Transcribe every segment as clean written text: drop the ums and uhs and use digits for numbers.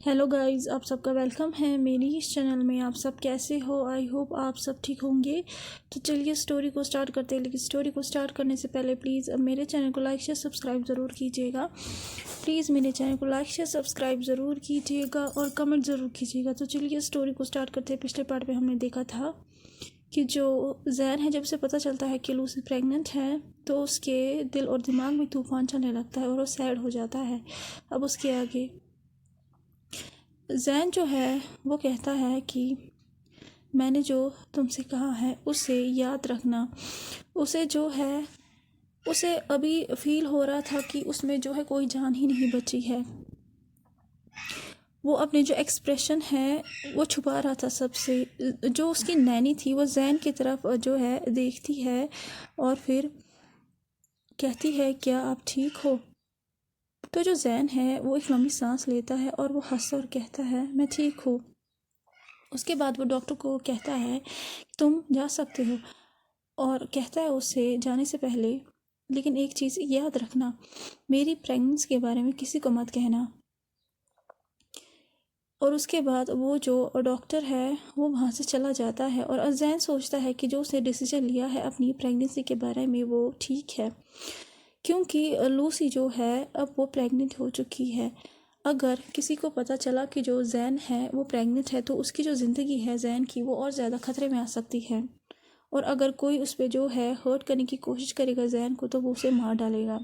Hello guys, आप सबका welcome है मेरी इस चैनल में। आप सब कैसे हो? आई होप आप सब ठीक होंगे। तो चलिए स्टोरी को स्टार्ट करते हैं। लेकिन स्टोरी को स्टार्ट करने से पहले प्लीज़ मेरे चैनल को लाइक शेयर सब्सक्राइब ज़रूर कीजिएगा। प्लीज़ मेरे चैनल को लाइक शेयर सब्सक्राइब ज़रूर कीजिएगा और कमेंट ज़रूर कीजिएगा। तो चलिए स्टोरी को स्टार्ट करते हैं। पिछले पार्ट में हमने देखा था कि जो जैन है, जब उसे पता चलता है कि लूसी प्रेग्नेंट है तो उसके दिल और दिमाग में तूफान चलने लगता है और वो सैड हो जाता है। अब उसके आगे जैन जो है वो कहता है कि मैंने जो तुमसे कहा है उसे याद रखना। उसे जो है उसे अभी फील हो रहा था कि उसमें जो है कोई जान ही नहीं बची है। वो अपने जो एक्सप्रेशन है वो छुपा रहा था सबसे। जो उसकी नैनी थी वो जैन की तरफ जो है देखती है और फिर कहती है क्या आप ठीक हो? तो जो जैन है वो एक लंबी सांस लेता है और वो हंसता और कहता है मैं ठीक हूँ। उसके बाद वो डॉक्टर को कहता है तुम जा सकते हो और कहता है उससे जाने से पहले लेकिन एक चीज़ याद रखना, मेरी प्रेगनेंसी के बारे में किसी को मत कहना। और उसके बाद वो जो डॉक्टर है वो वहाँ से चला जाता है और जैन सोचता है कि जो उसने डिसीजन लिया है अपनी प्रेगनेंसी के बारे में वो ठीक है, क्योंकि लूसी जो है अब वो प्रेग्नेंट हो चुकी है। अगर किसी को पता चला कि जो जैन है वो प्रेग्नेंट है तो उसकी जो ज़िंदगी है जैन की वो और ज़्यादा ख़तरे में आ सकती है। और अगर कोई उस पर जो है हर्ट करने की कोशिश करेगा जैन को तो वो उसे मार डालेगा।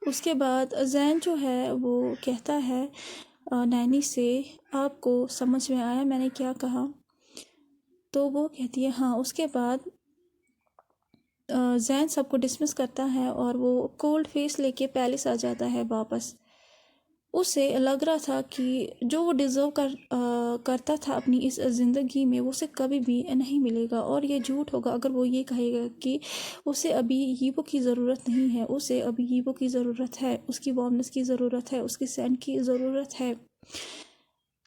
उसके बाद जैन जो है वो कहता है नैनी से आपको समझ में आया मैंने क्या कहा? तो वो कहती है हाँ। उसके बाद जैन सबको डिसमिस करता है और वो कोल्ड फेस लेके पैलेस आ जाता है वापस। उसे लग रहा था कि जो वो डिज़र्व करता था अपनी इस ज़िंदगी में वो उसे कभी भी नहीं मिलेगा। और ये झूठ होगा अगर वो ये कहेगा कि उसे अभी हीबो की ज़रूरत नहीं है। उसे अभी हीबो की ज़रूरत है, उसकी वार्मनेस की ज़रूरत है, उसकी सेंट की ज़रूरत है।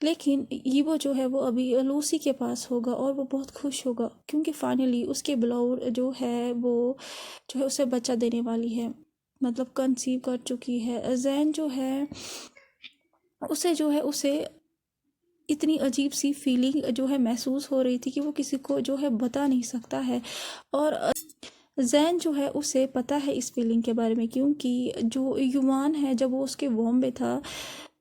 लेकिन हीबो जो है वो अभी लूसी के पास होगा और वो बहुत खुश होगा क्योंकि फाइनली उसके ब्लाउर जो है वो जो है उसे बच्चा देने वाली है, मतलब कंसीव कर चुकी है। जैन जो है उसे इतनी अजीब सी फीलिंग जो है महसूस हो रही थी कि वो किसी को जो है बता नहीं सकता है। और जैन जो है उसे पता है इस फीलिंग के बारे में, क्योंकि जो युवान है जब वो उसके वॉम में था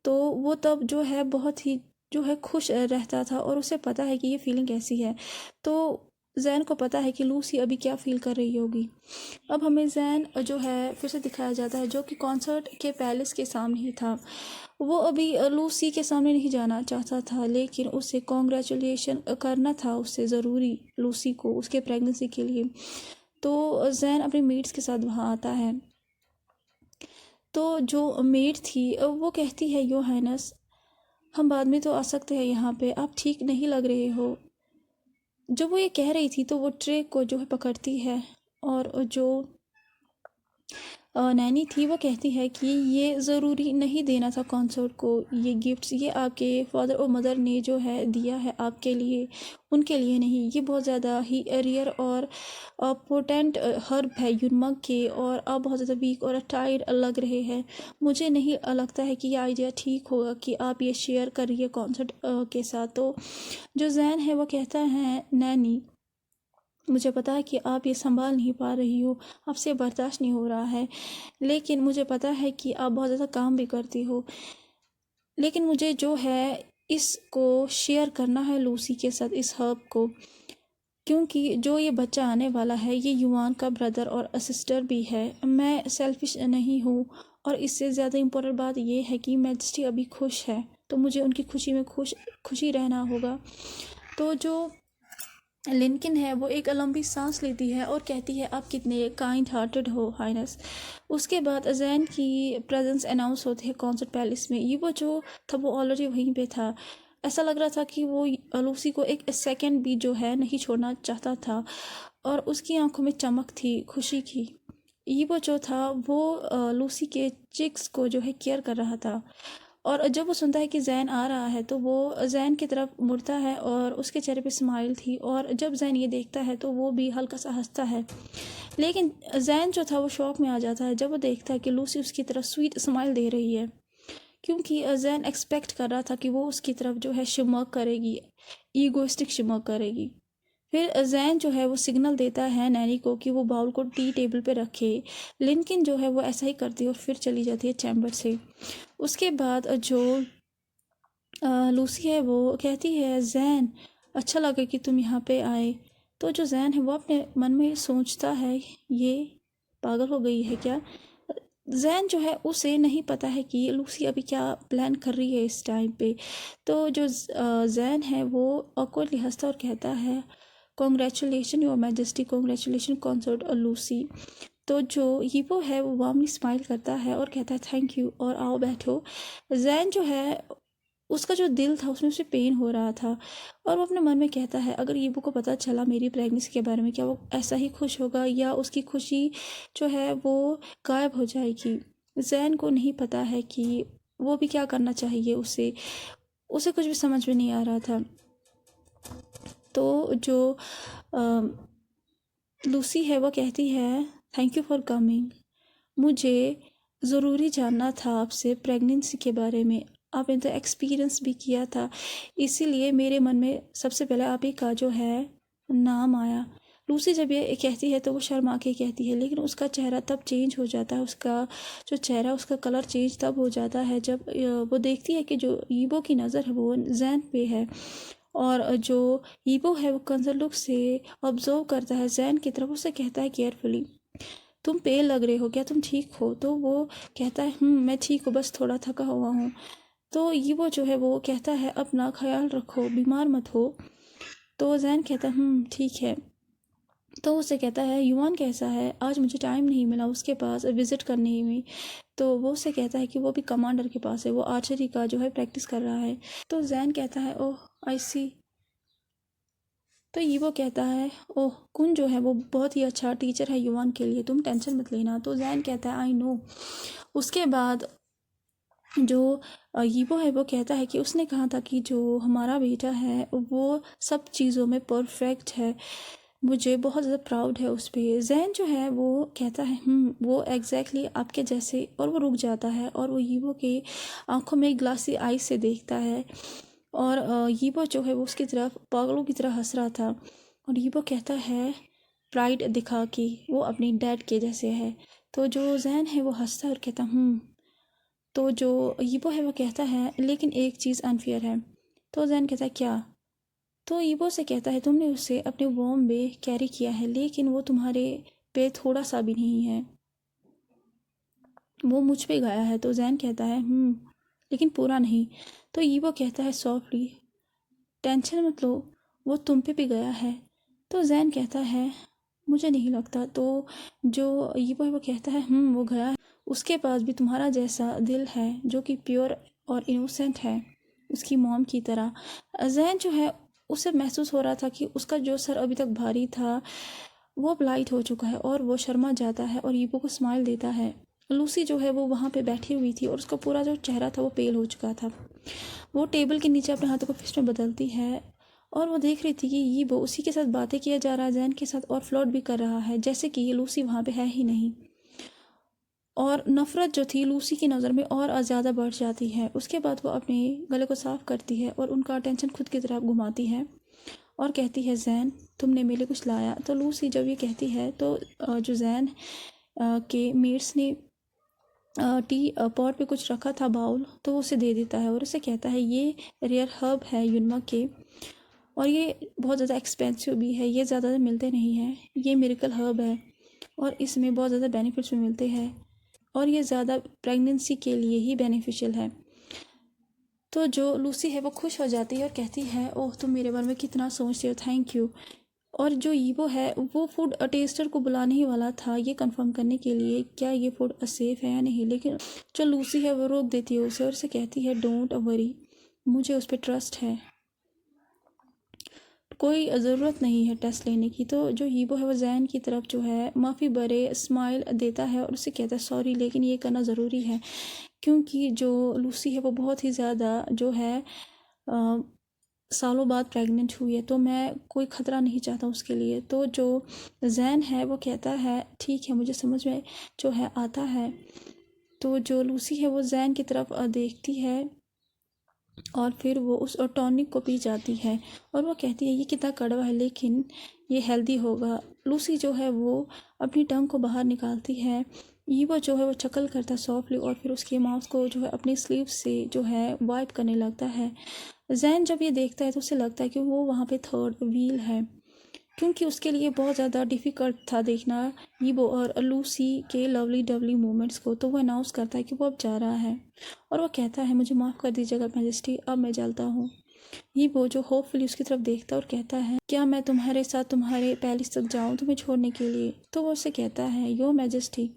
तो वो तब जो है बहुत ही जो है खुश रहता था और उसे पता है कि ये फीलिंग कैसी है। तो जैन को पता है कि लूसी अभी क्या फील कर रही होगी। अब हमें जैन जो है फिर से दिखाया जाता है जो कि कॉन्सर्ट के पैलेस के सामने ही था। वो अभी लूसी के सामने नहीं जाना चाहता था लेकिन उसे कॉन्ग्रेचुलेशन करना था उससे ज़रूरी लूसी को उसके प्रेगनेंसी के लिए। तो जैन अपने मेट्स के साथ वहाँ आता है। तो जो मेड थी वो कहती है यो हाइनस हम बाद में तो आ सकते हैं यहाँ पे, आप ठीक नहीं लग रहे हो। जब वो ये कह रही थी तो वो ट्रे को जो है पकड़ती है और जो नैनी थी वो कहती है कि ये ज़रूरी नहीं देना था कॉन्सर्ट को ये गिफ्ट्स, ये आपके फादर और मदर ने जो है दिया है आपके लिए, उनके लिए नहीं। ये बहुत ज़्यादा ही रियर और पोटेंट हर्ब है यूनमग के और आप बहुत ज़्यादा वीक और टायर्ड लग रहे हैं। मुझे नहीं लगता है कि ये आइडिया ठीक होगा कि आप ये शेयर करिए कॉन्सर्ट के साथ। तो जो जैन है वो कहता है नैनी मुझे पता है कि आप ये संभाल नहीं पा रही हो, आपसे बर्दाश्त नहीं हो रहा है, लेकिन मुझे पता है कि आप बहुत ज़्यादा काम भी करती हो। लेकिन मुझे जो है इसको शेयर करना है लूसी के साथ इस हर्ब को, क्योंकि जो ये बच्चा आने वाला है ये युवान का ब्रदर और सिस्टर भी है। मैं सेल्फिश नहीं हूँ और इससे ज़्यादा इम्पोर्टेंट बात ये है कि मैजेस्टी अभी खुश है तो मुझे उनकी खुशी में खुशी रहना होगा। तो जो लिनकिन है वो एक लंबी सांस लेती है और कहती है आप कितने काइंड हार्टेड हो हाइनस। उसके बाद जैन की प्रेजेंस अनाउंस होती है कॉन्सर्ट पैलेस में। ये वो जो था वो ऑलरेडी वहीं पे था। ऐसा लग रहा था कि वो लूसी को एक सेकंड भी जो है नहीं छोड़ना चाहता था और उसकी आंखों में चमक थी खुशी की। ये वो जो था वो लूसी के चिक्स को जो है केयर कर रहा था। और जब वो सुनता है कि जैन आ रहा है तो वो जैन की तरफ मुड़ता है और उसके चेहरे पे स्माइल थी। और जब जैन ये देखता है तो वो भी हल्का सा हंसता है। लेकिन जैन जो था वो शॉक में आ जाता है जब वो देखता है कि लूसी उसकी तरफ स्वीट स्माइल दे रही है, क्योंकि जैन एक्सपेक्ट कर रहा था कि वो उसकी तरफ जो है शिमक करेगी, ईगोइस्टिक शिमक करेगी। फिर जैन जो है वो सिग्नल देता है नैनी को कि वो बाउल को टी टेबल पे रखे, लेकिन जो है वो ऐसा ही करती है और फिर चली जाती है चैम्बर से। उसके बाद जो लूसी है वो कहती है, जैन अच्छा लगा कि तुम यहाँ पे आए। तो जो जैन है वो अपने मन में सोचता है, ये पागल हो गई है क्या। जैन जो है उसे नहीं पता है कि लूसी अभी क्या प्लान कर रही है इस टाइम पे। तो जो जैन है वो ऑकवर्डली हंसता और कहता है, congratulation your majesty, congratulation concert Lucy. तो जो हीपो है वो वार्मली स्माइल करता है और कहता है थैंक यू और आओ बैठो। जैन जो है उसका जो दिल था उसमें उसे पेन हो रहा था और वो अपने मन में कहता है, अगर हीपो को पता चला मेरी प्रेगनेंसी के बारे में, क्या वो ऐसा ही खुश होगा या उसकी खुशी जो है वो गायब हो जाएगी। जैन को नहीं पता है कि वो भी क्या करना चाहिए, उसे कुछ भी समझ में नहीं आ रहा था। तो जो लूसी है वो कहती है, थैंक यू फॉर कमिंग, मुझे ज़रूरी जानना था आपसे प्रेगनेंसी के बारे में, आपने तो एक्सपीरियंस भी किया था, इसीलिए मेरे मन में सबसे पहले आप ही का जो है नाम आया। लूसी जब ये कहती है तो वो शर्मा के कहती है, लेकिन उसका चेहरा तब चेंज हो जाता है, उसका जो चेहरा उसका कलर चेंज तब हो जाता है जब वो देखती है कि जो ईबो की नज़र है वो जैन पे है। और जो ईबो है वो कंजर लुक से ऑब्जर्व करता है जैन की तरफ, उसे कहता है केयरफुली, तुम पेल लग रहे हो, क्या तुम ठीक हो। तो वो कहता है मैं ठीक हूँ, बस थोड़ा थका हुआ हूँ। तो ये वो जो है वो कहता है अपना ख्याल रखो, बीमार मत हो। तो जैन कहता है ठीक है। तो उसे कहता है युवान कैसा है, आज मुझे टाइम नहीं मिला उसके पास विज़िट करने में। तो वो उसे कहता है कि वो भी कमांडर के पास है, वो आर्चरी का जो है प्रैक्टिस कर रहा है। तो जैन कहता है ओह आई सी। तो ये वो कहता है ओह कुन जो है वो बहुत ही अच्छा टीचर है युवान के लिए, तुम टेंशन मत लेना। तो जैन कहता है आई नो। उसके बाद जो यीबो है वो कहता है कि उसने कहा था कि जो हमारा बेटा है वो सब चीज़ों में परफेक्ट है, मुझे बहुत ज़्यादा प्राउड है उस पर। जैन जो है वो कहता है वो एग्जैक्टली आपके जैसे, और वो रुक जाता है और वो यीबो की आंखों में ग्लासी आई से देखता है। और यीबो जो है वो उसकी तरफ पागलों की तरह हंस रहा था और यीबो कहता है प्राइड दिखा कि वो अपनी डैड के जैसे है। तो जो जैन है वो हंसता है और कहता तो जो यीबो है वो कहता है लेकिन एक चीज़ अनफेयर है। तो जैन कहता है क्या। तो यीबो से कहता है तुमने उसे अपने वॉर्म में कैरी किया है, लेकिन वो तुम्हारे पे थोड़ा सा भी नहीं है, वो मुझ पे गया है। तो जैन कहता है लेकिन पूरा नहीं। तो यीबो कहता है सॉफ्टली, टेंशन मत लो, वो तुम पे भी गया है। तो जैन कहता है मुझे नहीं लगता। तो जो यीबो है वो कहता है वो गया है, उसके पास भी तुम्हारा जैसा दिल है जो कि प्योर और इनोसेंट है, उसकी मॉम की तरह। जैन जो है उसे महसूस हो रहा था कि उसका जो सर अभी तक भारी था वो अब लाइट हो चुका है और वो शर्मा जाता है और यीबो को स्माइल देता है। लूसी जो है वो वहाँ पे बैठी हुई थी और उसका पूरा जो चेहरा था वो पेल हो चुका था। वो टेबल के नीचे अपने हाथों को फिस्ट में बदलती है और वो देख रही थी कि यीबो उसी के साथ बातें किया जा रहा है जैन के साथ, और फ्लर्ट भी कर रहा है जैसे कि ये लूसी वहाँ पे है ही नहीं। और नफ़रत जो थी लूसी की नज़र में और ज़्यादा बढ़ जाती है। उसके बाद वो अपने गले को साफ़ करती है और उनका अटेंशन खुद की तरफ घुमाती है और कहती है जैन तुमने मेरे लिए कुछ लाया। तो लूसी जब ये कहती है तो जो जैन के मेट्स ने टी पॉट पे कुछ रखा था बाउल, तो वो उसे दे देता है और उसे कहता है ये रेयर हर्ब है यूनमा के, और ये बहुत ज़्यादा एक्सपेंसिव भी है, ये ज़्यादा मिलते नहीं हैं, ये मिरेकल हर्ब है और इसमें बहुत ज़्यादा बेनिफिट्स भी मिलते हैं और ये ज़्यादा प्रेगनेंसी के लिए ही बेनिफिशियल है। तो जो लूसी है वो खुश हो जाती है और कहती है ओह तुम मेरे बारे में कितना सोचते हो, थैंक यू। और जो ईबो है वो फूड टेस्टर को बुलाने ही वाला था ये कंफर्म करने के लिए क्या ये फूड सेफ़ है या नहीं, लेकिन जो लूसी है वो रोक देती है उसे और उसे कहती है डोंट वरी, मुझे उस पर ट्रस्ट है, कोई ज़रूरत नहीं है टेस्ट लेने की। तो जो ईबो है वो जैन की तरफ जो है माफ़ी भरे स्माइल देता है और उसे कहता है सॉरी लेकिन ये करना ज़रूरी है, क्योंकि जो लूसी है वो बहुत ही ज़्यादा जो है सालों बाद प्रेग्नेंट हुई है, तो मैं कोई ख़तरा नहीं चाहता उसके लिए। तो जो जैन है वो कहता है ठीक है मुझे समझ में जो है आता है। तो जो लूसी है वो जैन की तरफ देखती है और फिर वो उस टॉनिक को पी जाती है और वो कहती है ये कितना कड़वा है लेकिन ये हेल्दी होगा। लूसी जो है वो अपनी टंग को बाहर निकालती है। ईवो जो है वो चकल करता है सॉफ्टली और फिर उसके माउथ को जो है अपनी स्लीव से जो है वाइप करने लगता है। जैन जब ये देखता है तो उसे लगता है कि वो वहाँ पे थर्ड व्हील है, क्योंकि उसके लिए बहुत ज़्यादा डिफ़िकल्ट था देखना ईवो और लूसी के लवली डवली मोमेंट्स को। तो वो अनाउंस करता है कि वो अब जा रहा है और वो कहता है मुझे माफ़ कर दीजिएगा मैजेस्टी, अब मैं चलता हूँ। ईवो जो होपफुली उसकी तरफ देखता है और कहता है क्या मैं तुम्हारे साथ तुम्हारे पैलेस तक जाऊँ तुम्हें छोड़ने के लिए। तो वो उससे कहता है यो मैजेस्टी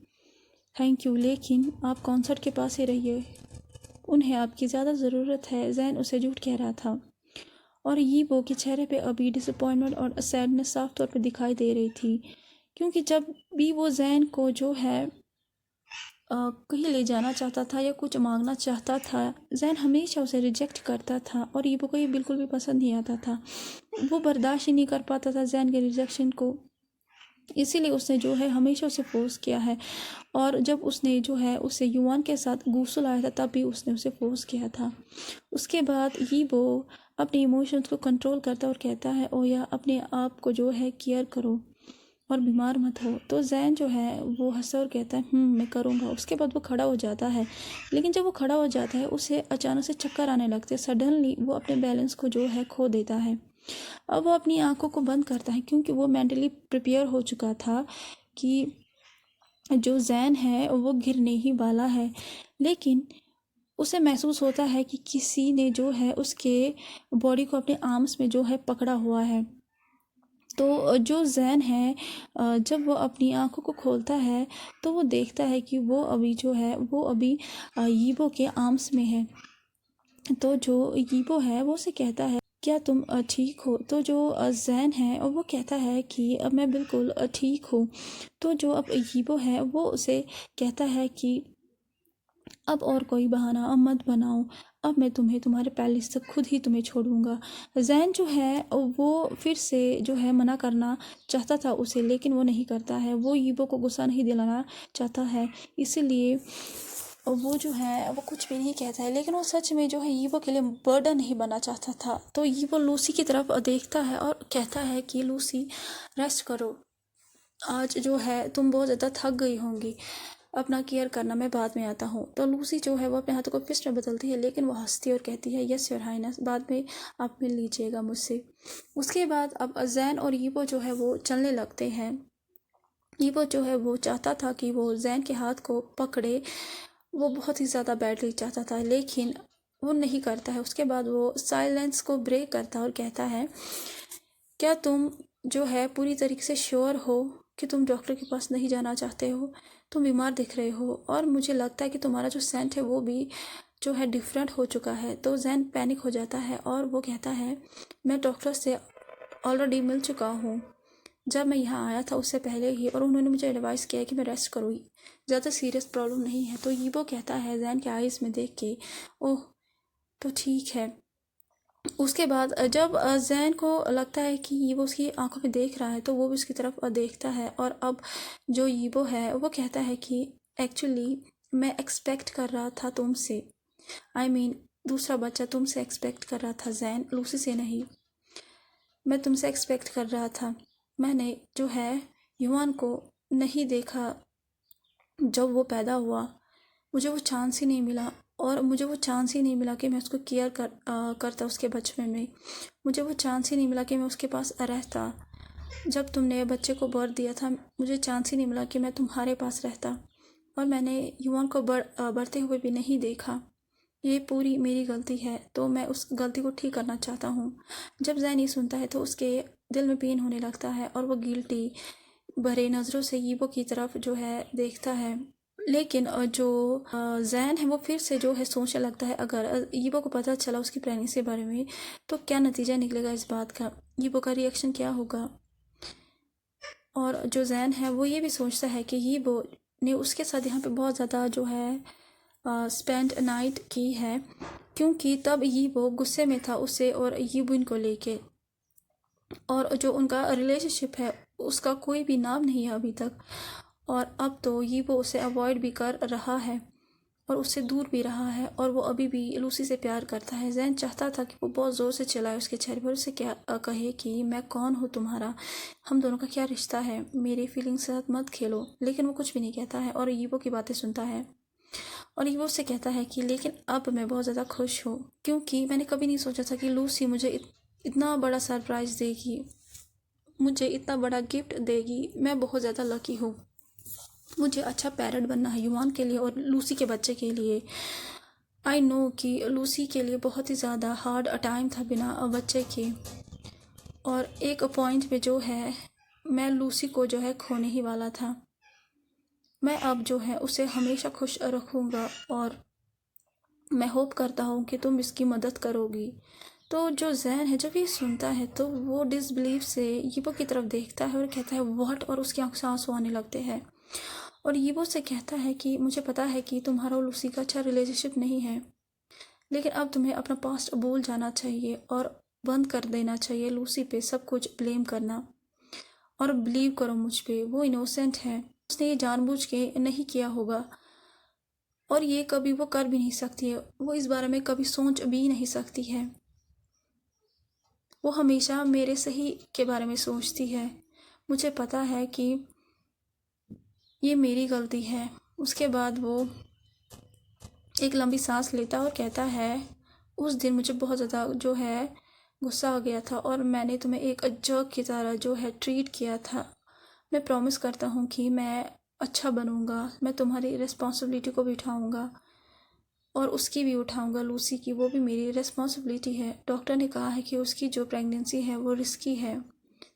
थैंक यू, लेकिन आप कॉन्सर्ट के पास ही रहिए, उन्हें आपकी ज़्यादा ज़रूरत है। जैन उसे झूठ कह रहा था और ईवो के चेहरे पे अभी डिसअपॉइंटमेंट और सैडनेस साफ तौर पे दिखाई दे रही थी, क्योंकि जब भी वो जैन को जो है कहीं ले जाना चाहता था या कुछ मांगना चाहता था, जैन हमेशा उसे रिजेक्ट करता था और ईवो को ये बिल्कुल भी पसंद नहीं आता था। वो बर्दाश्त ही नहीं कर पाता था जैन के रिजेक्शन को, इसीलिए उसने जो है हमेशा उसे फोर्स किया है। और जब उसने जो है उसे युआन के साथ गुस्सा लाया था तब भी उसने उसे फोर्स किया था। उसके बाद ही वो अपने इमोशंस को कंट्रोल करता और कहता है ओ या अपने आप को जो है केयर करो और बीमार मत हो। तो जैन जो है वो हंसता और कहता है मैं करूँगा। उसके बाद वो खड़ा हो जाता है, लेकिन जब वो खड़ा हो जाता है उसे अचानक से चक्कर आने लगते हैं। सडनली वो अपने बैलेंस को जो है खो देता है। अब वो अपनी आंखों को बंद करता है क्योंकि वो मेंटली प्रिपेयर हो चुका था कि जो जैन है वो गिरने ही वाला है, लेकिन उसे महसूस होता है कि किसी ने जो है उसके बॉडी को अपने आर्म्स में जो है पकड़ा हुआ है। तो जो जैन है जब वो अपनी आंखों को खोलता है तो वो देखता है कि वो अभी जो है वो अभी ईवो के आर्म्स में है। तो जो ईवो है वो उसे कहता है क्या तुम ठीक हो। तो जो जैन है वो कहता है कि अब मैं बिल्कुल ठीक हूँ। तो जो अब ईवो है वो उसे कहता है कि अब और कोई बहाना अब मत बनाओ, अब मैं तुम्हें तुम्हारे पैलेस तक खुद ही तुम्हें छोड़ूंगा। जैन जो है वो फिर से जो है मना करना चाहता था उसे, लेकिन वो नहीं करता है। वो ईवो को गुस्सा नहीं दिलाना चाहता है, इसीलिए वो जो है वो कुछ भी नहीं कहता है। लेकिन वो सच में जो है ईवो के लिए बर्डन नहीं बनना चाहता था। तो ईवो लूसी की तरफ देखता है और कहता है कि लूसी रेस्ट करो, आज जो है तुम बहुत ज़्यादा थक गई होंगी, अपना केयर करना, मैं बाद में आता हूँ। तो लूसी जो है वो अपने हाथों को फिस्ट में बदलती है, लेकिन वो हंसती है और कहती है यस योर हाइनेस, बाद में आप मिल लीजिएगा मुझसे। उसके बाद अब जैन और ईवो जो है वो चलने लगते हैं। ईवो जो है वो चाहता था कि वो जैन के हाथ को पकड़े, वो बहुत ही ज़्यादा बैडली चाहता था, लेकिन वो नहीं करता है। उसके बाद वो साइलेंस को ब्रेक करता है और कहता है क्या तुम जो है पूरी तरीके से श्योर हो कि तुम डॉक्टर के पास नहीं जाना चाहते हो, तुम बीमार दिख रहे हो और मुझे लगता है कि तुम्हारा जो सेंट है वो भी जो है डिफरेंट हो चुका है। तो जैन पैनिक हो जाता है और वो कहता है मैं डॉक्टर से ऑलरेडी मिल चुका हूँ, जब मैं यहाँ आया था उससे पहले ही, और उन्होंने मुझे एडवाइस किया है कि मैं रेस्ट करूँ, ज़्यादा सीरियस प्रॉब्लम नहीं है। तो ईवो कहता है जैन के आइज़ में देख के ओह तो ठीक है। उसके बाद जब जैन को लगता है कि ईवो उसकी आंखों में देख रहा है तो वो भी उसकी तरफ देखता है। और अब जो ईवो है वो कहता है कि एक्चुअली मैं एक्सपेक्ट कर रहा था तुमसे, आई मीन दूसरा बच्चा तुमसे एक्सपेक्ट कर रहा था जैन, लूसी से नहीं। मैं तुमसे एक्सपेक्ट कर रहा था। मैंने जो है युआन को नहीं देखा जब वो पैदा हुआ, मुझे वो चांस ही नहीं मिला, और मुझे वो चांस ही नहीं मिला कि मैं उसको केयर करता उसके बचपन में। मुझे वो चांस ही नहीं मिला कि मैं उसके पास रहता। जब तुमने बच्चे को बर्थ दिया था मुझे चांस ही नहीं मिला कि मैं तुम्हारे पास रहता, और मैंने युआन को बढ़ते हुए भी नहीं देखा। ये पूरी मेरी गलती है, तो मैं उस गलती को ठीक करना चाहता हूँ। जब जैन ये सुनता है तो उसके दिल में पेन होने लगता है और वो गिल्टी भरे नज़रों से ईवो की तरफ जो है देखता है। लेकिन जो जैन है वो फिर से जो है सोचने लगता है अगर ईवो को पता चला उसकी प्रेगनेंसी के बारे में तो क्या नतीजा निकलेगा इस बात का, ईवो का रिएक्शन क्या होगा। और जो जैन है वो ये भी सोचता है कि ईवो ने उसके साथ यहाँ पे बहुत ज़्यादा जो है स्पेंड नाइट की है, क्योंकि तब ईवो गुस्से में था उससे और यीबुन को लेके, और जो उनका रिलेशनशिप है उसका कोई भी नाम नहीं है अभी तक, और अब तो ईवो उसे अवॉइड भी कर रहा है। और उससे दूर भी रहा है और वो अभी भी लूसी से प्यार करता है। जैन चाहता था कि वो बहुत ज़ोर से चिल्लाए उसके चेहरे पर, उसे क्या कहे कि मैं कौन हूँ तुम्हारा, हम दोनों का क्या रिश्ता है, मेरी फीलिंग्स के साथ मत खेलो। लेकिन वो कुछ भी नहीं कहता है और ईवो की बातें सुनता है। और ईवो उससे कहता है कि लेकिन अब मैं बहुत ज़्यादा खुश हूँ, क्योंकि मैंने कभी नहीं सोचा था कि लूसी मुझे इतना बड़ा सरप्राइज़ देगी, मुझे इतना बड़ा गिफ्ट देगी। मैं बहुत ज़्यादा लकी हूँ। मुझे अच्छा पेरेंट बनना है युवान के लिए और लूसी के बच्चे के लिए। आई नो कि लूसी के लिए बहुत ही ज़्यादा हार्ड टाइम था बिना बच्चे के, और एक पॉइंट पे जो है मैं लूसी को जो है खोने ही वाला था। मैं अब जो है उसे हमेशा खुश रखूँगा और मैं होप करता हूँ कि तुम इसकी मदद करोगी। तो जो जैन है जब ये सुनता है तो वो डिसबिलीव से यीबो की तरफ देखता है और कहता है व्हाट, और उसकी आंखों से आंसू आने लगते हैं। और यीबो से कहता है कि मुझे पता है कि तुम्हारा और लूसी का अच्छा रिलेशनशिप नहीं है, लेकिन अब तुम्हें अपना पास्ट भूल जाना चाहिए और बंद कर देना चाहिए लूसी पे सब कुछ ब्लेम करना, और बिलीव करो मुझ पे, वो इनोसेंट है, उसने ये जानबूझ के नहीं किया होगा और ये कभी वो कर भी नहीं सकती है, वो इस बारे में कभी सोच भी नहीं सकती है। वो हमेशा मेरे सही के बारे में सोचती है। मुझे पता है कि ये मेरी गलती है। उसके बाद वो एक लंबी सांस लेता और कहता है उस दिन मुझे बहुत ज़्यादा जो है गुस्सा आ गया था और मैंने तुम्हें एक जर्क की तरह जो है ट्रीट किया था। मैं प्रॉमिस करता हूँ कि मैं अच्छा बनूँगा, मैं तुम्हारी रिस्पॉन्सिबिलिटी को भी उठाऊँगा और उसकी भी उठाऊँगा, लूसी की, वो भी मेरी रिस्पॉन्सिबिलिटी है। डॉक्टर ने कहा है कि उसकी जो प्रेगनेंसी है वो रिस्की है,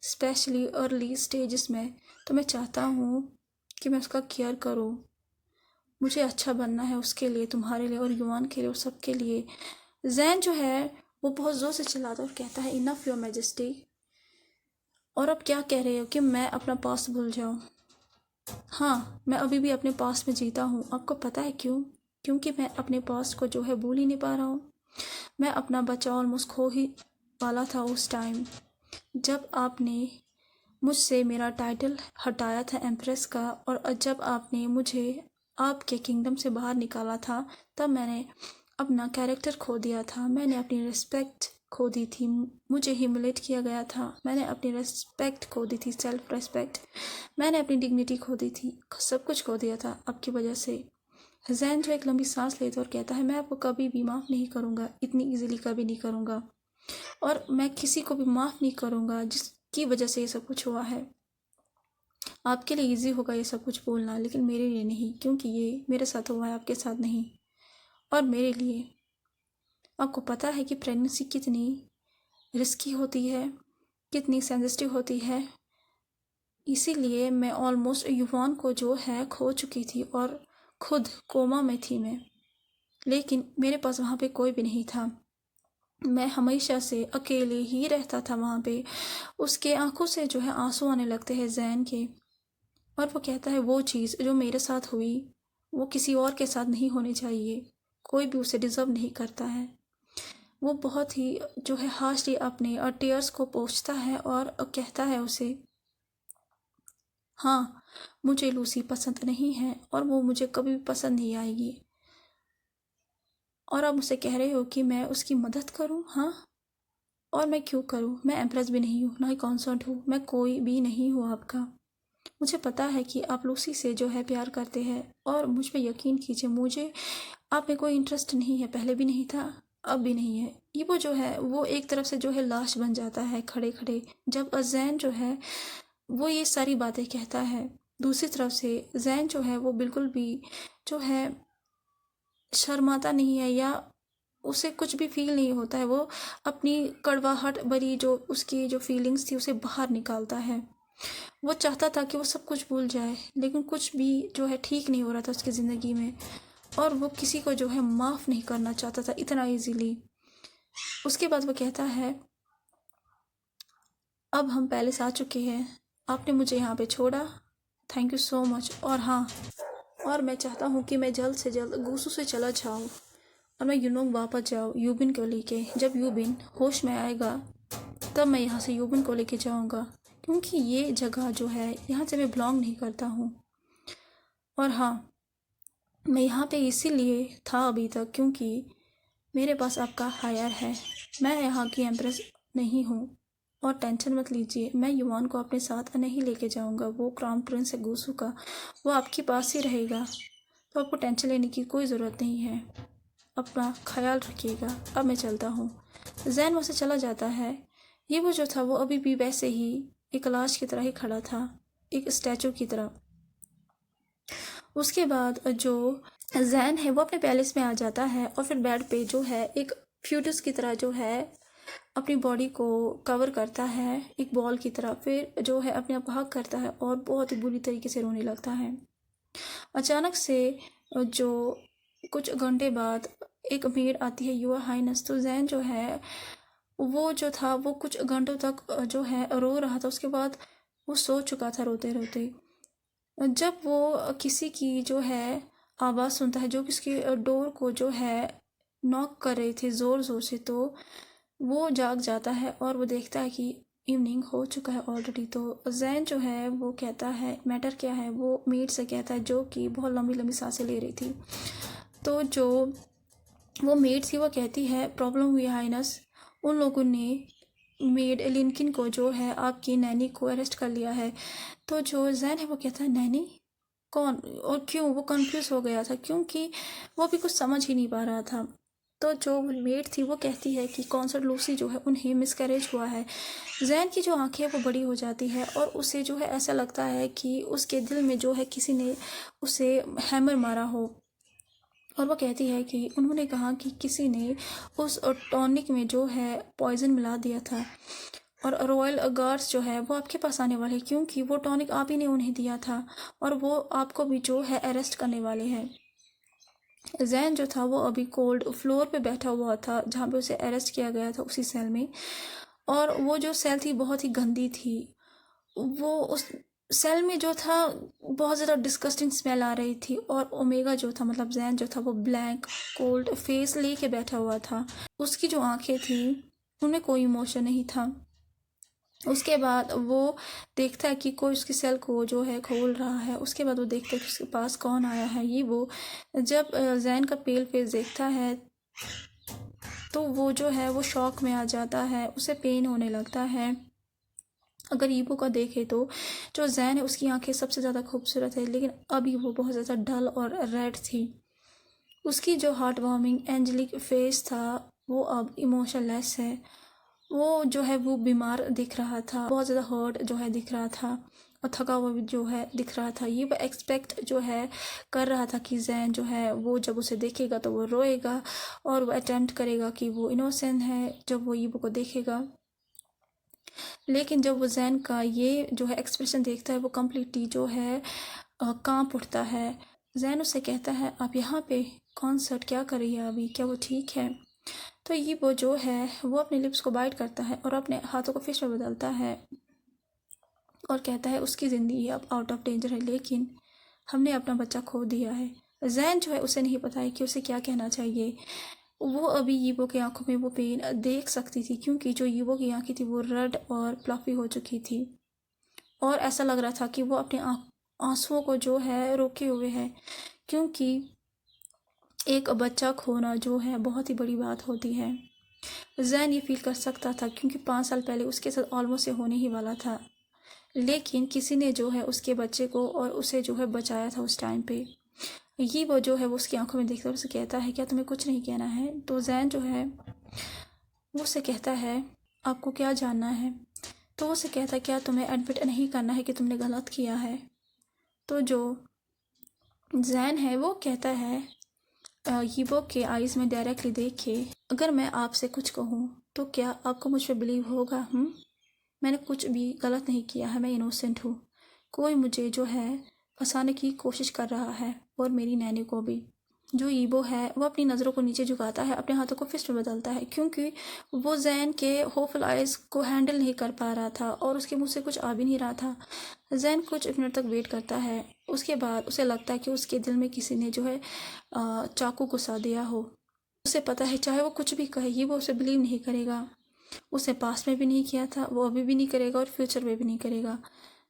स्पेशली अर्ली स्टेजेस में, तो मैं चाहता हूँ कि मैं उसका केयर करूँ। मुझे अच्छा बनना है उसके लिए, तुम्हारे लिए और युवान के लिए और सबके लिए। जैन जो है वो बहुत ज़ोर से चिल्लाता है और कहता है इनफ योर मैजेस्टी, और अब क्या कह रहे हो कि मैं अपना पास्ट भूल जाऊँ? हाँ, मैं अभी भी अपने पास्ट में जीता हूँ। आपको पता है क्यों? क्योंकि मैं अपने पास्ट को जो है भूल ही नहीं पा रहा हूँ। मैं अपना बच्चा ऑलमोस्ट खो ही वाला था उस टाइम जब आपने मुझसे मेरा टाइटल हटाया था एम्प्रेस का, और जब आपने मुझे आपके किंगडम से बाहर निकाला था तब मैंने अपना कैरेक्टर खो दिया था। मैंने अपनी रिस्पेक्ट खो दी थी, मुझे ह्यूमिलेट किया गया था, मैंने अपनी रिस्पेक्ट खो दी थी, सेल्फ रिस्पेक्ट, मैंने अपनी डिग्निटी खो दी थी, सब कुछ खो दिया था आपकी वजह से। जैन जो एक लंबी सांस लेता और कहता है मैं आपको कभी भी माफ़ नहीं करूँगा, इतनी इजीली कभी नहीं करूँगा, और मैं किसी को भी माफ़ नहीं करूँगा जिसकी वजह से ये सब कुछ हुआ है। आपके लिए इजी होगा ये सब कुछ बोलना, लेकिन मेरे लिए नहीं, क्योंकि ये मेरे साथ हुआ है, आपके साथ नहीं। और मेरे लिए आपको पता है कि प्रेगनेंसी कितनी रिस्की होती है, कितनी सेंसिटिव होती है, इसीलिए मैं ऑलमोस्ट युवान को जो है खो चुकी थी और खुद कोमा में थी मैं, लेकिन मेरे पास वहाँ पे कोई भी नहीं था। मैं हमेशा से अकेले ही रहता था वहाँ पे। उसके आंखों से जो है आंसू आने लगते हैं जैन के, और वो कहता है वो चीज़ जो मेरे साथ हुई वो किसी और के साथ नहीं होनी चाहिए, कोई भी उसे डिज़र्व नहीं करता है। वो बहुत ही जो है हार्शली अपने टीयर्स को पोंछता है और कहता है उसे हाँ, मुझे लूसी पसंद नहीं है और वो मुझे कभी भी पसंद नहीं आएगी, और आप मुझसे कह रहे हो कि मैं उसकी मदद करूँ? हाँ, और मैं क्यों करूँ? मैं एम्प्रेस भी नहीं हूँ, ना ही कॉन्सर्ट हूँ, मैं कोई भी नहीं हूँ आपका। मुझे पता है कि आप लूसी से जो है प्यार करते हैं और मुझ पे यकीन कीजिए, मुझे आप में कोई इंटरेस्ट नहीं है, पहले भी नहीं था, अब भी नहीं है। ये वो जो है वो एक तरफ से जो है लाश बन जाता है खड़े खड़े जब जैन जो है वो ये सारी बातें कहता है। दूसरी तरफ से जैन जो है वो बिल्कुल भी जो है शर्माता नहीं है या उसे कुछ भी फील नहीं होता है। वो अपनी कड़वाहट भरी जो उसकी जो फीलिंग्स थी उसे बाहर निकालता है। वो चाहता था कि वो सब कुछ भूल जाए, लेकिन कुछ भी जो है ठीक नहीं हो रहा था उसकी ज़िंदगी में, और वो किसी को जो है माफ़ नहीं करना चाहता था इतना इजीली। उसके बाद वो कहता है अब हम पहले से आ चुके हैं, आपने मुझे यहाँ पे छोड़ा, थैंक यू सो मच। और हाँ, और मैं चाहता हूँ कि मैं जल्द से जल्द गूसू से चला जाऊँ और मैं यूनोंग वापस जाऊँ यूबिन को लेके। जब यूबिन होश में आएगा तब मैं यहाँ से यूबिन को लेके जाऊँगा, क्योंकि ये जगह जो है यहाँ से मैं बिलोंग नहीं करता हूँ। और हाँ, मैं यहाँ पे इसीलिए था अभी तक क्योंकि मेरे पास आपका हायर है। मैं यहाँ की एम्प्रेस नहीं हूँ और टेंशन मत लीजिए, मैं युवान को अपने साथ नहीं लेके जाऊँगा। वो क्राउन प्रिंस है गुसू का, वो आपके पास ही रहेगा, तो आपको टेंशन लेने की कोई ज़रूरत नहीं है। अपना ख्याल रखिएगा। अब मैं चलता हूँ। जैन वहाँ से चला जाता है। ये वो जो था वो अभी भी वैसे ही एक लाश की तरह ही खड़ा था, एक स्टैचू की तरह। उसके बाद जो जैन है वो अपने पैलेस में आ जाता है और फिर बेड पे जो है एक फ्यूटस की तरह जो है अपनी बॉडी को कवर करता है एक बॉल की तरह। फिर जो है अपने आप को हक करता है और बहुत ही बुरी तरीके से रोने लगता है। अचानक से जो कुछ घंटे बाद एक मेड आती है, योर हाइनेस। तो जैन जो है वो जो था वो कुछ घंटों तक जो है रो रहा था। उसके बाद वो सो चुका था रोते रोते। जब वो किसी की जो है आवाज़ सुनता है जो कि उसकी डोर को जो है नॉक कर रहे थे ज़ोर ज़ोर से, तो वो जाग जाता है और वो देखता है कि इवनिंग हो चुका है ऑलरेडी। तो जैन जो है वो कहता है मैटर क्या है, वो मेड से कहता है जो कि बहुत लंबी लंबी सांसें ले रही थी। तो जो वो मेड थी वो कहती है प्रॉब्लम हुई हाइनस, उन लोगों ने मेड लिनकिन को जो है आपकी नैनी को अरेस्ट कर लिया है। तो जो जैन है वो कहता है नैनी कौन और क्यों, वो कंफ्यूज हो गया था क्योंकि वो भी कुछ समझ ही नहीं पा रहा था। तो जो मेड थी वो कहती है कि कॉन्सर्ट लूसी जो है उन्हें मिसकैरेज हुआ है। जैन की जो आंखें वो बड़ी हो जाती है और उसे जो है ऐसा लगता है कि उसके दिल में जो है किसी ने उसे हैमर मारा हो। और वो कहती है कि उन्होंने कहा कि किसी ने उस टॉनिक में जो है पॉइजन मिला दिया था और रॉयल गार्ड्स जो है वो आपके पास आने वाले क्योंकि वो टॉनिक आप ही ने उन्हें दिया था और वो आपको भी जो है अरेस्ट करने वाले हैं। जैन जो था वो अभी कोल्ड फ्लोर पे बैठा हुआ था जहाँ पे उसे अरेस्ट किया गया था उसी सेल में। और वो जो सेल थी बहुत ही गंदी थी। वो उस सेल में जो था बहुत ज़्यादा डिस्गस्टिंग स्मेल आ रही थी और ओमेगा जो था मतलब जैन जो था वो ब्लैंक कोल्ड फेस लेके बैठा हुआ था। उसकी जो आंखें थी उनमें कोई इमोशन नहीं था। उसके बाद वो देखता है कि कोई उसकी सेल को जो है खोल रहा है। उसके बाद वो देखता है कि उसके पास कौन आया है। ये वो जब जैन का पेल फेस देखता है तो वो जो है वो शॉक में आ जाता है, उसे पेन होने लगता है। अगर ईबो का देखे तो जो जैन है उसकी आंखें सबसे ज़्यादा खूबसूरत है लेकिन अभी वो बहुत ज़्यादा डल और रेड थी। उसकी जो हार्ट वार्मिंग एंजेलिक फेस था वो अब इमोशनलेस है। वो जो है वो बीमार दिख रहा था, बहुत ज़्यादा हर्ट जो है दिख रहा था और थका हुआ भी जो है दिख रहा था। ये वो एक्सपेक्ट जो है कर रहा था कि जैन जो है वो जब उसे देखेगा तो वो रोएगा और वो अटेम्प्ट करेगा कि वो इनोसेंट है जब वो ईबो को देखेगा। लेकिन जब वो जैन का ये जो है एक्सप्रेशन देखता है वो कम्प्लीटली जो है कांप उठता है। जैन उससे कहता है आप यहाँ पे कॉन्सर्ट क्या कर रही है अभी, क्या वो ठीक है? तो ये वो जो है वो अपने लिप्स को बाइट करता है और अपने हाथों को फिश में बदलता है और कहता है उसकी ज़िंदगी अब आउट ऑफ डेंजर है लेकिन हमने अपना बच्चा खो दिया है। जैन जो है उसे नहीं पता है कि उसे क्या कहना चाहिए। वो अभी यीबो की आंखों में वो पेन देख सकती थी क्योंकि जो यीबो की आंखें थी वो रेड और फ्लफी हो चुकी थी और ऐसा लग रहा था कि वो अपने आंसुओं को जो है रोके हुए है क्योंकि एक बच्चा खोना जो है बहुत ही बड़ी बात होती है। जैन ये फील कर सकता था क्योंकि 5 साल पहले उसके साथ ऑलमोस्ट होने ही वाला था लेकिन किसी ने जो है उसके बच्चे को और उसे जो है बचाया था उस टाइम पे। ये वो जो है वो उसकी आंखों में देखकर उसे कहता है क्या तुम्हें कुछ नहीं कहना है? तो जैन जो है वो उसे कहता है आपको क्या जानना है? तो वो उसे कहता है क्या तुम्हें एडमिट नहीं करना है कि तुमने गलत किया है? तो जो जैन है वो कहता है यीबो के आईज में डायरेक्टली देख के अगर मैं आपसे कुछ कहूँ तो क्या आपको मुझ पर बिलीव होगा? मैंने कुछ भी गलत नहीं किया है, मैं इनोसेंट हूँ। कोई मुझे जो है फंसाने की कोशिश कर रहा है और मेरी नैनी को भी। जो ईबो है वो अपनी नज़रों को नीचे झुकाता है, अपने हाथों को फिस्ट में बदलता है क्योंकि वो जैन के होपफुल आइज को हैंडल नहीं कर पा रहा था और उसके मुंह से कुछ आ भी नहीं रहा था। जैन कुछ मिनट तक वेट करता है। उसके बाद उसे लगता है कि उसके दिल में किसी ने जो है चाकू घुसा दिया हो। उसे पता है चाहे वो कुछ भी कहे ये वो उसे बिलीव नहीं करेगा। उसने पास्ट में भी नहीं किया था, वो अभी भी नहीं करेगा और फ्यूचर में भी नहीं करेगा।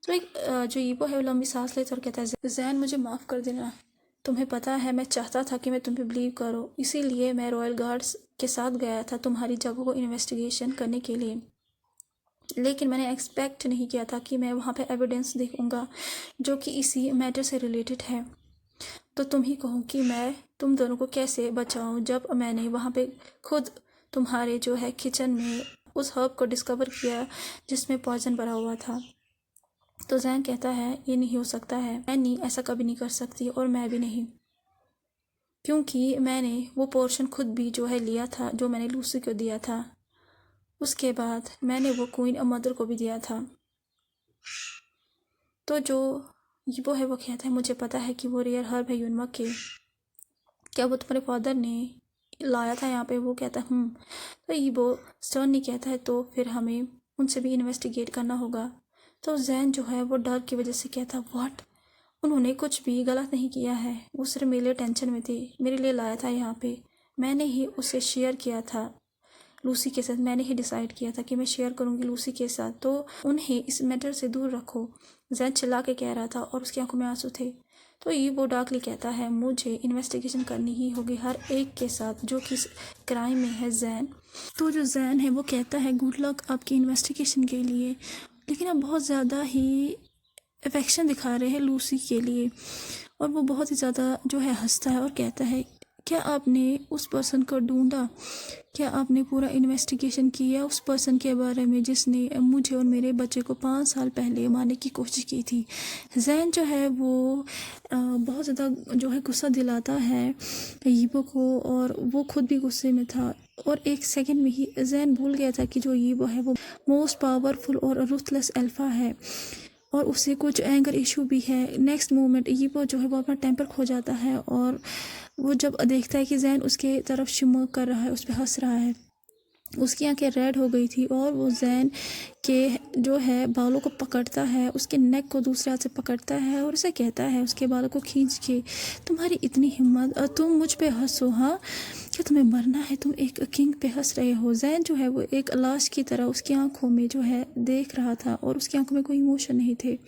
तो एक जो ईबो है वो लंबी सांस लेता और कहता है जैन मुझे माफ़ कर देना। तुम्हें पता है मैं चाहता था कि मैं तुम पे बिलीव करो, इसीलिए मैं रॉयल गार्ड्स के साथ गया था तुम्हारी जगह को इन्वेस्टिगेशन करने के लिए। लेकिन मैंने एक्सपेक्ट नहीं किया था कि मैं वहाँ पे एविडेंस देखूँगा जो कि इसी मैटर से रिलेटेड है। तो तुम ही कहो कि मैं तुम दोनों को कैसे बचाऊँ, जब मैंने वहाँ पे खुद तुम्हारे जो है किचन में उस हर्ब को डिस्कवर किया जिसमें पॉइजन भरा हुआ था। तो जैन कहता है ये नहीं हो सकता है, मैं नहीं, ऐसा कभी नहीं कर सकती और मैं भी नहीं, क्योंकि मैंने वो पोर्शन खुद भी जो है लिया था जो मैंने लूसी को दिया था। उसके बाद मैंने वो क्वीन मदर को भी दिया था। तो जो वो है वो कहता है मुझे पता है कि वो रेयर हर्ब है यूनमा के, क्या वो तुम्हारे फादर ने लाया था यहाँ पे? वो कहता है तो ये वो स्टर्न नहीं कहता है तो फिर हमें उनसे भी इन्वेस्टिगेट करना होगा। तो जैन जो है वो डर की वजह से कहता व्हाट, उन्होंने कुछ भी गलत नहीं किया है, वो सिर्फ मेरे लिए टेंशन में थी, मेरे लिए लाया था यहाँ पे, मैंने ही उसे शेयर किया था लूसी के साथ, मैंने ही डिसाइड किया था कि मैं शेयर करूँगी लूसी के साथ, तो उन्हें इस मैटर से दूर रखो। जैन चिल्ला के कह रहा था और उसकी आंखों में आंसू थे। तो ये वो डार्कली कहता है मुझे इन्वेस्टिगेशन करनी ही होगी हर एक के साथ जो कि क्राइम में है जैन। तो जो जैन है वो कहता है गुड लक आपकी इन्वेस्टिगेशन के लिए, लेकिन आप बहुत ज़्यादा ही अफेक्शन दिखा रहे हैं लूसी के लिए। और वो बहुत ही ज़्यादा जो है हंसता है और कहता है क्या आपने उस पर्सन को ढूंढा, क्या आपने पूरा इन्वेस्टिगेशन किया उस पर्सन के बारे में जिसने मुझे और मेरे बच्चे को 5 साल पहले मारने की कोशिश की थी? जैन जो है वो बहुत ज़्यादा जो है गुस्सा दिलाता है यीबो को, और वो खुद भी गुस्से में था और एक सेकंड में ही जैन भूल गया था कि जो यीबो है वो मोस्ट पावरफुल और रूथलेस अल्फा है और उससे कुछ एंगर इशू भी है। नेक्स्ट मोमेंट यीबो जो है वो अपना टेम्पर खो जाता है और वो जब देखता है कि जैन उसके तरफ शिमर कर रहा है, उस पर हंस रहा है, उसकी आंखें रेड हो गई थी और वो जैन के जो है बालों को पकड़ता है, उसके नेक को दूसरे हाथ से पकड़ता है और उसे कहता है उसके बालों को खींच के तुम्हारी इतनी हिम्मत, तुम मुझ पे हंसो, हाँ क्या तुम्हें मरना है, तुम एक किंग पे हंस रहे हो। जैन जो है वो एक लाश की तरह उसकी आंखों में जो है देख रहा था और उसकी आंखों में कोई इमोशन नहीं थे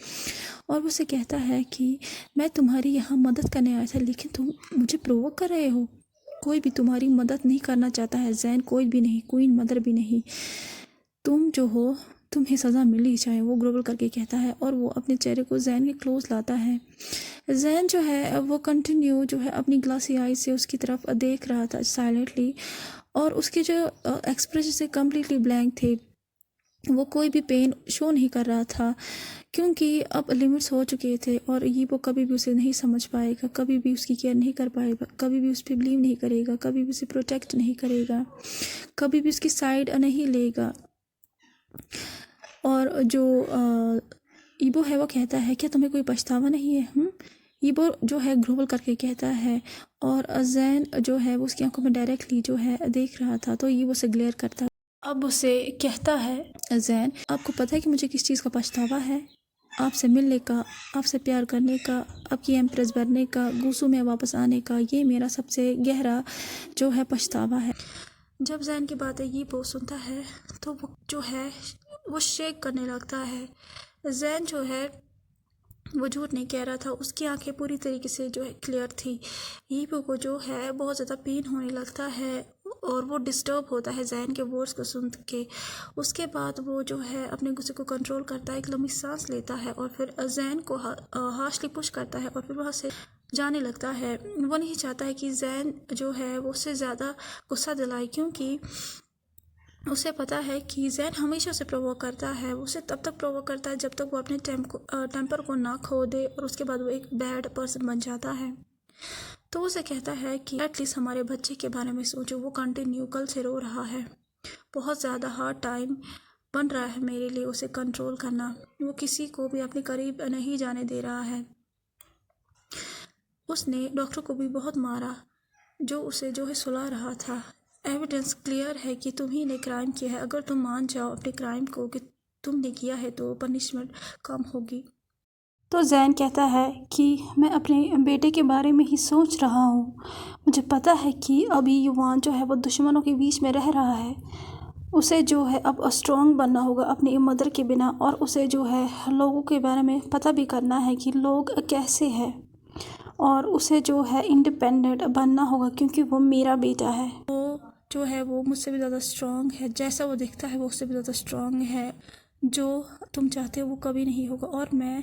और वो उसे कहता है कि मैं तुम्हारी यहाँ मदद करने आया था लेकिन तुम मुझे प्रोवोक कर रहे हो, कोई भी तुम्हारी मदद नहीं करना चाहता है जैन, कोई भी नहीं, क्वीन मदर भी नहीं, तुम जो हो तुम्हें सज़ा मिली चाहे, वो ग्रोबल करके कहता है और वो अपने चेहरे को जैन के क्लोज लाता है। जैन जो है वो कंटिन्यू जो है अपनी ग्लासी आई से उसकी तरफ देख रहा था साइलेंटली और उसके जो एक्सप्रेशन से कम्प्लीटली ब्लैंक थे, वो कोई भी पेन शो नहीं कर रहा था क्योंकि अब लिमिट्स हो चुके थे और ये वो कभी भी उसे नहीं समझ पाएगा, कभी भी उसकी केयर नहीं कर पाएगा, कभी भी उस पर बिलीव नहीं करेगा, कभी भी उसे प्रोटेक्ट नहीं करेगा, कभी भी उसकी साइड नहीं लेगा। और जो ईबो है वो कहता है क्या तुम्हें कोई पछतावा नहीं है? ईबो जो है ग्रोबल करके कहता है और जैन जो है वो उसकी आंखों में डायरेक्टली जो है देख रहा था तो ईबो से ग्लेयर करता है। अब उसे कहता है जैन आपको पता है कि मुझे किस चीज़ का पछतावा है? आपसे मिलने का, आपसे प्यार करने का, आपकी एम्प्रेस बनने का, गुस्सू में वापस आने का, ये मेरा सबसे गहरा जो है पछतावा है। जब जैन की बातें ये वो सुनता है तो वो जो है वो शेक करने लगता है। जैन जो है वो झूठ नहीं कह रहा था, उसकी आंखें पूरी तरीके से जो है क्लियर थी। यीबो को जो है बहुत ज़्यादा पेन होने लगता है और वो डिस्टर्ब होता है जैन के वर्ड्स को सुन के। उसके बाद वो जो है अपने गुस्से को कंट्रोल करता है, एक लंबी सांस लेता है और फिर जैन को हार्शली पुश करता है और फिर वहाँ से जाने लगता है। वो नहीं चाहता है कि जैन जो है वो उससे ज़्यादा गुस्सा दिलाए क्योंकि उसे पता है कि जैन हमेशा उसे प्रोवोक करता है, उसे तब तक प्रोवोक करता है जब तक वो अपने टेम्पर को ना खो दे और उसके बाद वो एक बैड पर्सन बन जाता है। तो उसे कहता है कि एटलीस्ट हमारे बच्चे के बारे में सोचो, वो कंटिन्यू कल से रो रहा है, बहुत ज़्यादा हार्ड टाइम बन रहा है मेरे लिए उसे कंट्रोल करना, वो किसी को भी अपने करीब नहीं जाने दे रहा है। उसने डॉक्टर को भी बहुत मारा जो उसे जो है सुला रहा था। एविडेंस क्लियर है कि तुम ही ने क्राइम किया है, अगर तुम मान जाओ अपने क्राइम को कि तुमने किया है तो पनिशमेंट कम होगी। तो जैन कहता है कि मैं अपने बेटे के बारे में ही सोच रहा हूँ, मुझे पता है कि अभी युवान जो है वो दुश्मनों के बीच में रह रहा है, उसे जो है अब स्ट्रॉन्ग बनना होगा अपनी मदर के बिना और उसे जो है लोगों के बारे में पता भी करना है कि लोग कैसे हैं और उसे जो है इंडिपेंडेंट बनना होगा क्योंकि वो मेरा बेटा है। वो जो है वो मुझसे भी ज़्यादा स्ट्रांग है, जैसा वो दिखता है वो उससे भी ज़्यादा स्ट्रांग है। जो तुम चाहते हो वो कभी नहीं होगा और मैं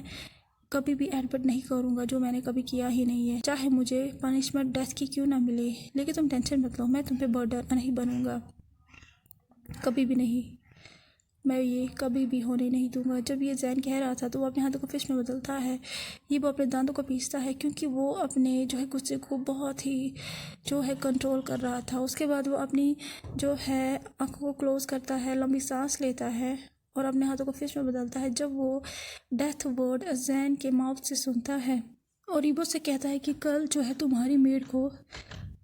कभी भी एडमिट नहीं करूँगा जो मैंने कभी किया ही नहीं है, चाहे मुझे पनिशमेंट डेथ की क्यों ना मिले। लेकिन तुम टेंशन मत लो, मैं तुम पे बर्डन नहीं बनूँगा, कभी भी नहीं। मैं ये कभी भी होने नहीं दूंगा। जब ये जैन कह रहा था तो वो अपने हाथों को फिश में बदलता है, ये वो अपने दांतों को पीसता है क्योंकि वो अपने जो है गुस्से को बहुत ही जो है कंट्रोल कर रहा था। उसके बाद वो अपनी जो है आंखों को क्लोज करता है, लंबी सांस लेता है और अपने हाथों को फिश में बदलता है। जब वो डेथ वर्ड जैन के माउथ से सुनता है और ईबो से कहता है कि कल जो है तुम्हारी मेड को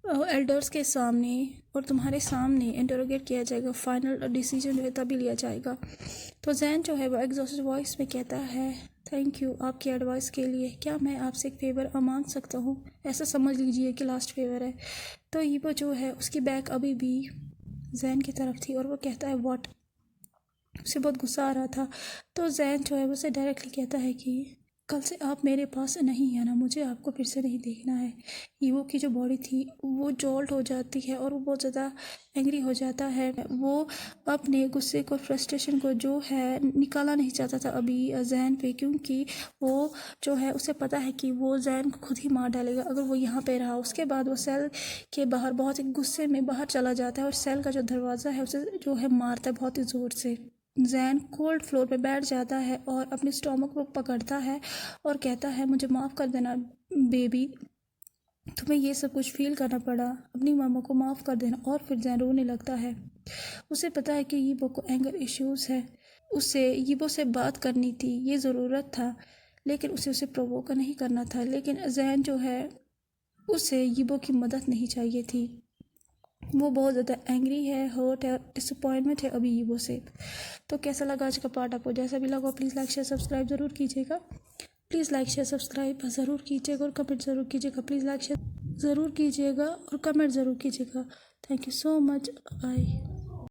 एल्डर्स के सामने और तुम्हारे सामने इंटरोगेट किया जाएगा, फाइनल डिसीजन जो है तभी लिया जाएगा। तो जैन जो है वो एग्जॉस्टेड वॉइस में कहता है थैंक यू आपकी एडवाइस के लिए, क्या मैं आपसे एक फेवर मांग सकता हूँ? ऐसा समझ लीजिए कि लास्ट फेवर है। तो ईबो जो है उसकी बैक अभी भी जैन की तरफ थी और वो कहता है व्हाट। उसे बहुत गुस्सा आ रहा था। तो जैन जो है उसे डायरेक्टली कहता है कि कल से आप मेरे पास नहीं आना, मुझे आपको फिर से नहीं देखना है। ईवो की जो बॉडी थी वो जॉल्ट हो जाती है और वो बहुत ज़्यादा एंग्री हो जाता है। वो अपने गुस्से को, फ्रस्ट्रेशन को जो है निकाला नहीं चाहता था अभी जैन पे, क्योंकि वो जो है उसे पता है कि वो जैन को खुद ही मार डालेगा अगर वो यहाँ पे रहा। उसके बाद वो सेल के बाहर बहुत ही गुस्से में बाहर चला जाता है और सेल का जो दरवाज़ा है उसे जो है मारता है बहुत ही ज़ोर से। जैन कोल्ड फ्लोर पे बैठ जाता है और अपने स्टोमक को पकड़ता है और कहता है मुझे माफ़ कर देना बेबी, तुम्हें ये सब कुछ फील करना पड़ा, अपनी मामा को माफ़ कर देना। और फिर जैन रोने लगता है। उसे पता है कि यीबो को एंगर इश्यूज़ है, उसे यीबो से बात करनी थी, ये ज़रूरत था, लेकिन उसे प्रोवोक नहीं करना था। लेकिन जैन जो है उसे यीबो की मदद नहीं चाहिए थी। वो बहुत ज़्यादा एंग्री है, हर्ट है और डिसअपॉइंटमेंट है अभी ईवो से। तो कैसा लगा आज का पार्ट? आपको जैसा भी लगा प्लीज़ लाइक शेयर सब्सक्राइब ज़रूर कीजिएगा। प्लीज़ लाइक शेयर सब्सक्राइब ज़रूर कीजिएगा और कमेंट ज़रूर कीजिएगा। प्लीज़ लाइक शेयर ज़रूर कीजिएगा और कमेंट ज़रूर कीजिएगा। Thank you so much. Bye.